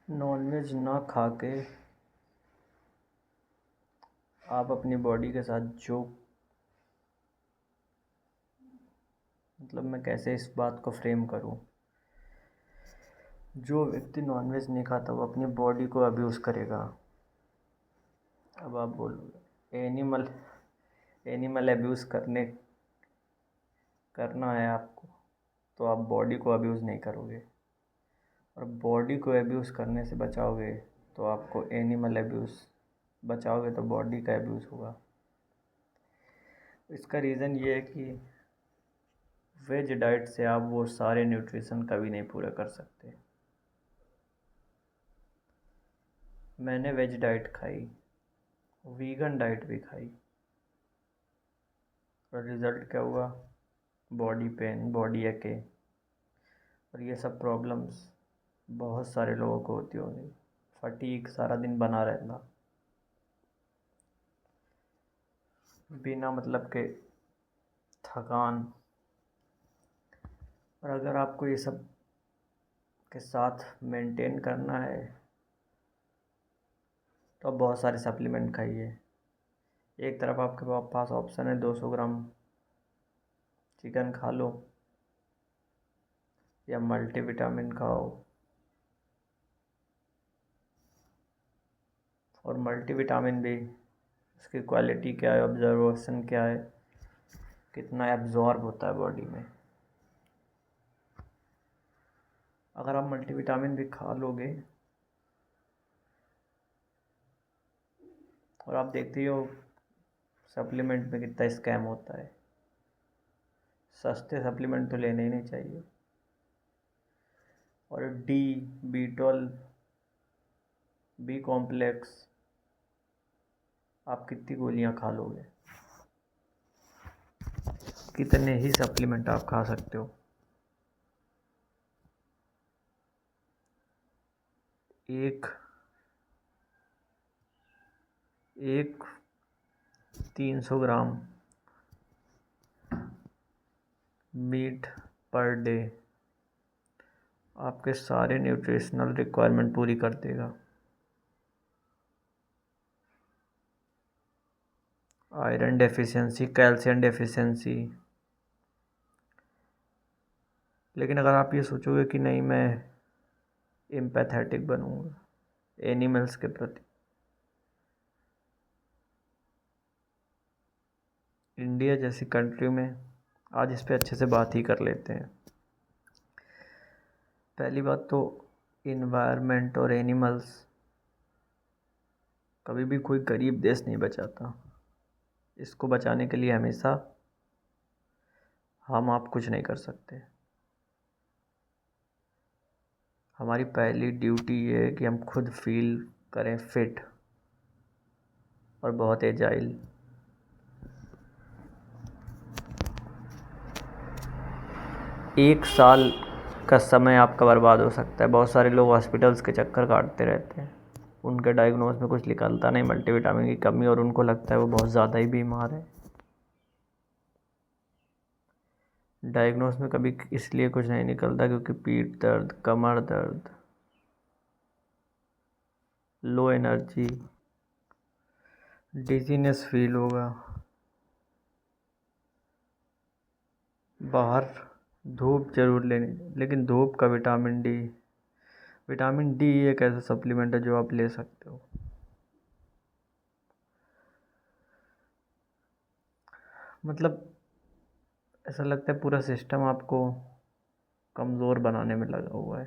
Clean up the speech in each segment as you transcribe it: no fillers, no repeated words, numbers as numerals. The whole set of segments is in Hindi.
नॉनवेज ना खा के आप अपनी बॉडी के साथ जो मैं कैसे इस बात को फ्रेम करूं। जो व्यक्ति नॉनवेज नहीं खाता वो अपनी बॉडी को अब्यूज़ करेगा। अब आप बोलोगे एनिमल एनिमल अब्यूज़ करना है आपको, तो आप बॉडी को अब्यूज़ नहीं करोगे, और बॉडी को अब्यूज़ करने से बचाओगे तो आपको एनिमल अब्यूज़ बचाओगे तो बॉडी का अब्यूज़ होगा। इसका रीज़न ये है कि वेज डाइट से आप वो सारे न्यूट्रिशन कभी नहीं पूरा कर सकते। मैंने वेज डाइट खाई, वीगन डाइट भी खाई, और रिज़ल्ट क्या हुआ? बॉडी पेन, बॉडी अके, और ये सब प्रॉब्लम्स बहुत सारे लोगों को होती होंगी। फटीग, सारा दिन बना रहना, बिना मतलब के थकान। और अगर आपको ये सब के साथ मेंटेन करना है तो आप बहुत सारे सप्लीमेंट खाइए। एक तरफ आपके पास ऑप्शन है 200 ग्राम चिकन खा लो या मल्टीविटामिन खाओ। और मल्टीविटामिन भी, उसकी क्वालिटी क्या है, ऑब्जर्वेशन क्या है, कितना एब्जॉर्ब होता है बॉडी में। अगर आप मल्टीविटामिन भी खा लोगे, और आप देखते हो सप्लीमेंट में कितना स्कैम होता है, सस्ते सप्लीमेंट तो लेने ही नहीं चाहिए। और B12, बी कॉम्प्लेक्स, आप कितनी गोलियां खा लोगे? कितने ही सप्लीमेंट आप खा सकते हो? एक एक 300 ग्राम मीट पर डे आपके सारे न्यूट्रिशनल रिक्वायरमेंट पूरी कर देगा। Iron deficiency, calcium deficiency. लेकिन अगर आप ये सोचोगे कि नहीं, मैं एम्पैथेटिक बनूंगा एनिमल्स के प्रति, इंडिया जैसी कंट्री में आज इस पे अच्छे से बात ही कर लेते हैं। पहली बात तो इन्वायरमेंट और एनिमल्स कभी भी कोई गरीब देश नहीं बचाता। इसको बचाने के लिए हमेशा हम आप कुछ नहीं कर सकते। हमारी पहली ड्यूटी ये है कि हम खुद फील करें फिट और बहुत एजाइल। एक साल का समय आपका बर्बाद हो सकता है। बहुत सारे लोग हॉस्पिटल्स के चक्कर काटते रहते हैं, उनके डायग्नोस में कुछ निकलता नहीं, मल्टीविटामिन की कमी, और उनको लगता है वो बहुत ज़्यादा ही बीमार है। डायग्नोस में कभी इसलिए कुछ नहीं निकलता क्योंकि पीठ दर्द, कमर दर्द, लो एनर्जी, डिजीनेस फील होगा। बाहर धूप जरूर लेनी, लेकिन धूप का विटामिन डी एक ऐसा सप्लीमेंट है जो आप ले सकते हो। मतलब ऐसा लगता है पूरा सिस्टम आपको कमज़ोर बनाने में लगा हुआ है।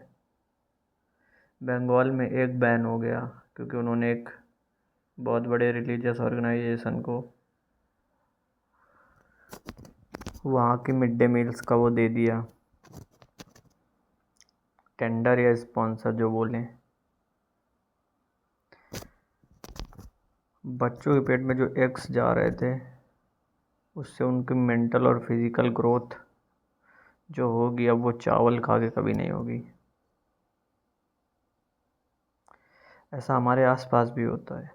बंगाल में एक बैन हो गया क्योंकि उन्होंने एक बहुत बड़े रिलीजियस ऑर्गेनाइजेशन को वहाँ की मिड डे मील्स का वो दे दिया, टेंडर या स्पॉन्सर जो बोलें। बच्चों के पेट में जो एग्स जा रहे थे उससे उनकी मेंटल और फिज़िकल ग्रोथ जो होगी, अब वो चावल खा के कभी नहीं होगी। ऐसा हमारे आसपास भी होता है।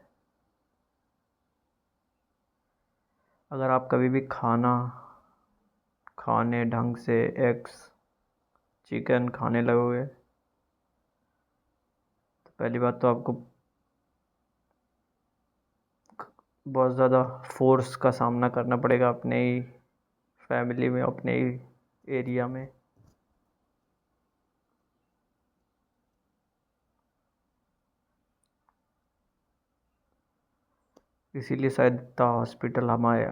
अगर आप कभी भी खाने ढंग से एग्स, चिकन खाने लगोगे पहली बात तो आपको बहुत ज़्यादा फोर्स का सामना करना पड़ेगा अपने ही फैमिली में, अपने ही एरिया में। इसीलिए शायद इतना हॉस्पिटल हमारे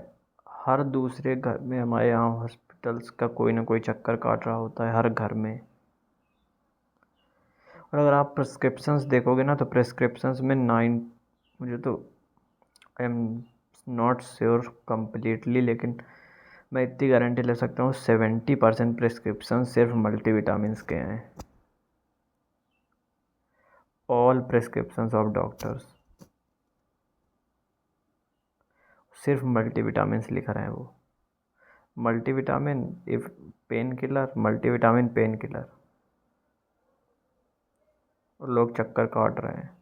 हर दूसरे घर में, हमारे यहाँ हॉस्पिटल्स का कोई ना कोई चक्कर काट रहा होता है हर घर में। और अगर आप प्रिस्क्रिप्शंस देखोगे ना, तो प्रिस्क्रिप्शंस में मुझे तो I am not sure completely, लेकिन मैं इतनी गारंटी ले सकता हूँ 70% प्रिस्क्रिप्शन सिर्फ मल्टीविटामिन्स के हैं। ऑल प्रिस्क्रिप्शंस ऑफ डॉक्टर्स सिर्फ मल्टीविटामिन्स लिख रहे हैं वो। Multivitamin if pain killer, multivitamin pain killer, और लोग चक्कर काट रहे हैं।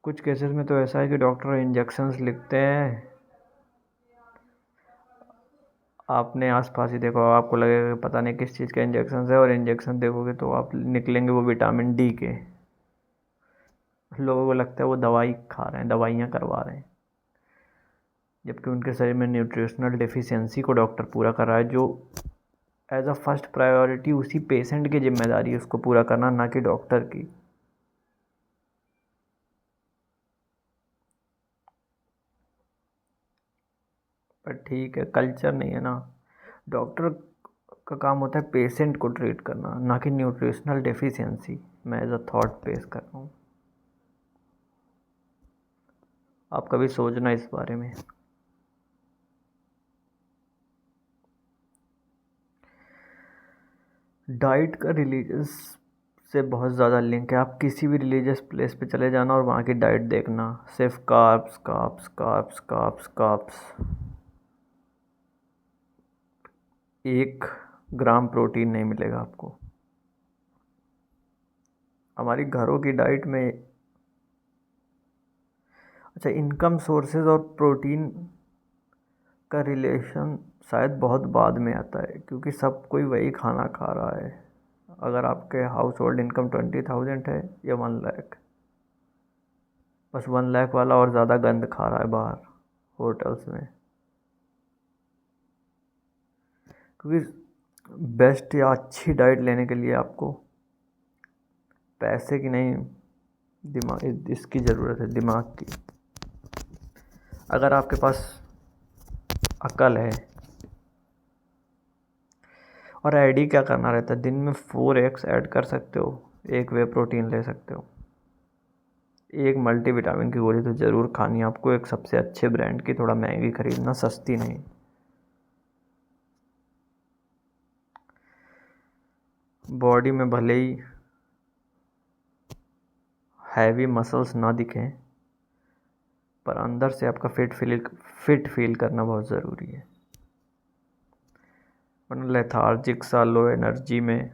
कुछ केसेस में तो ऐसा है कि डॉक्टर इंजेक्शंस लिखते हैं, आपने आसपास ही देखो, आपको लगेगा कि पता नहीं किस चीज़ के इंजेक्शन है, और इंजेक्शन देखोगे तो आप निकलेंगे वो विटामिन डी के। लोगों को लगता है वो दवाई खा रहे हैं, दवाइयाँ करवा रहे हैं, जबकि उनके शरीर में न्यूट्रिशनल डेफिशिएंसी को डॉक्टर पूरा कर रहा है, जो एज अ फर्स्ट प्रायोरिटी उसी पेशेंट की जिम्मेदारी है उसको पूरा करना, ना कि डॉक्टर की। पर ठीक है, कल्चर नहीं है ना। डॉक्टर का काम होता है पेशेंट को ट्रीट करना, ना कि न्यूट्रिशनल डेफिशिएंसी। मैं एज अ थॉट पेश कर रहा हूँ, आप कभी सोचना इस बारे में। डाइट का रिलीजियस से बहुत ज़्यादा लिंक है। आप किसी भी रिलीजियस प्लेस पे चले जाना और वहाँ की डाइट देखना, सिर्फ carbs carbs carbs carbs carbs, 1 gram protein नहीं मिलेगा आपको। हमारी घरों की डाइट में, अच्छा, इनकम सोर्सेज और प्रोटीन का रिलेशन शायद बहुत बाद में आता है, क्योंकि सब कोई वही खाना खा रहा है। अगर आपके हाउस होल्ड इनकम 20,000 है या 1 लाख, बस 1 लाख वाला और ज़्यादा गंद खा रहा है बाहर होटल्स में, क्योंकि बेस्ट या अच्छी डाइट लेने के लिए आपको पैसे की नहीं, दिमाग, इसकी ज़रूरत है, दिमाग की। अगर आपके पास अकल है, और आईडी क्या करना रहता है, दिन में 4 eggs ऐड कर सकते हो, एक वे प्रोटीन ले सकते हो, एक मल्टीविटामिन की गोली तो ज़रूर खानी है आपको, एक सबसे अच्छे ब्रांड की, थोड़ा महंगी खरीदना, सस्ती नहीं। बॉडी में भले ही हैवी मसल्स ना दिखें, पर अंदर से आपका फिट फील करना बहुत ज़रूरी है, वरना लेथार्जिक सा, लो एनर्जी में।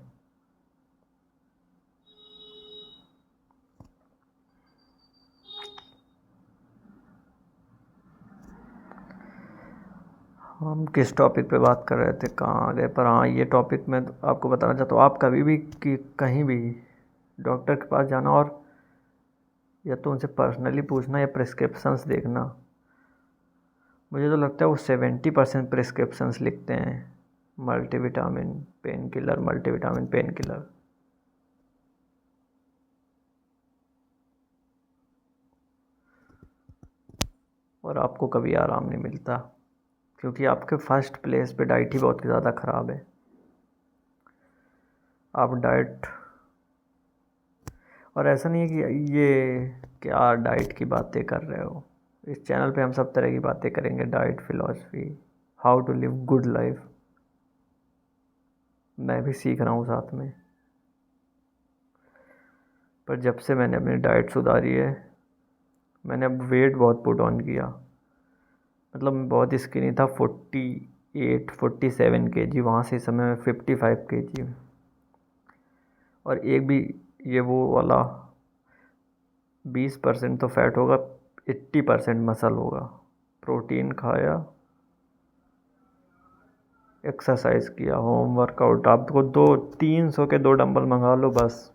हम किस टॉपिक पे बात कर रहे थे, कहाँ आ गए, पर हाँ, ये टॉपिक मैं आपको बताना चाहता हूँ। आप कभी भी कि कहीं भी डॉक्टर के पास जाना, और या तो उनसे पर्सनली पूछना या प्रिस्क्रिप्शंस देखना, मुझे तो लगता है वो 70% प्रिस्क्रिप्शंस लिखते हैं multivitamin pain killer, multivitamin pain killer. और आपको कभी आराम नहीं मिलता, क्योंकि आपके फर्स्ट प्लेस पे डाइट ही बहुत ज़्यादा ख़राब है। आप डाइट, और ऐसा नहीं है कि ये क्या डाइट की बातें कर रहे हो, इस चैनल पे हम सब तरह की बातें करेंगे, diet philosophy, how to live good life. मैं भी सीख रहा हूँ साथ में, पर जब से मैंने अपनी डाइट सुधारी है, मैंने अब वेट बहुत पुट ऑन किया। मतलब मैं बहुत स्किनी था, 48-47 kg, वहाँ से इस समय मैं 55 kg हूँ। और एक भी ये वो वाला 20% तो फैट होगा, 80% मसल होगा। प्रोटीन खाया, एक्सरसाइज किया, होम वर्कआउट, आपको 300 के 2 डंबल मंगा लो बस,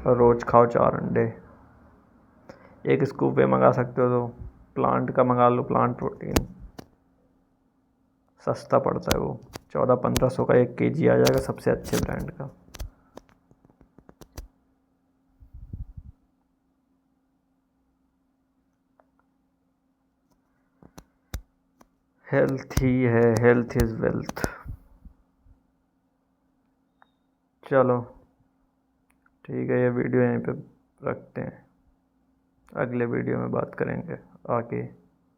और रोज़ खाओ 4 अंडे। एक स्कूप वे मंगा सकते हो तो प्लांट का मंगा लो, प्लांट प्रोटीन सस्ता पड़ता है वो, 1400-1500 का 1 kg आ जाएगा, सबसे अच्छे ब्रांड का। हेल्थ ही है, हेल्थ इज़ वेल्थ। चलो ठीक है, ये वीडियो यहीं पे रखते हैं, अगले वीडियो में बात करेंगे आगे।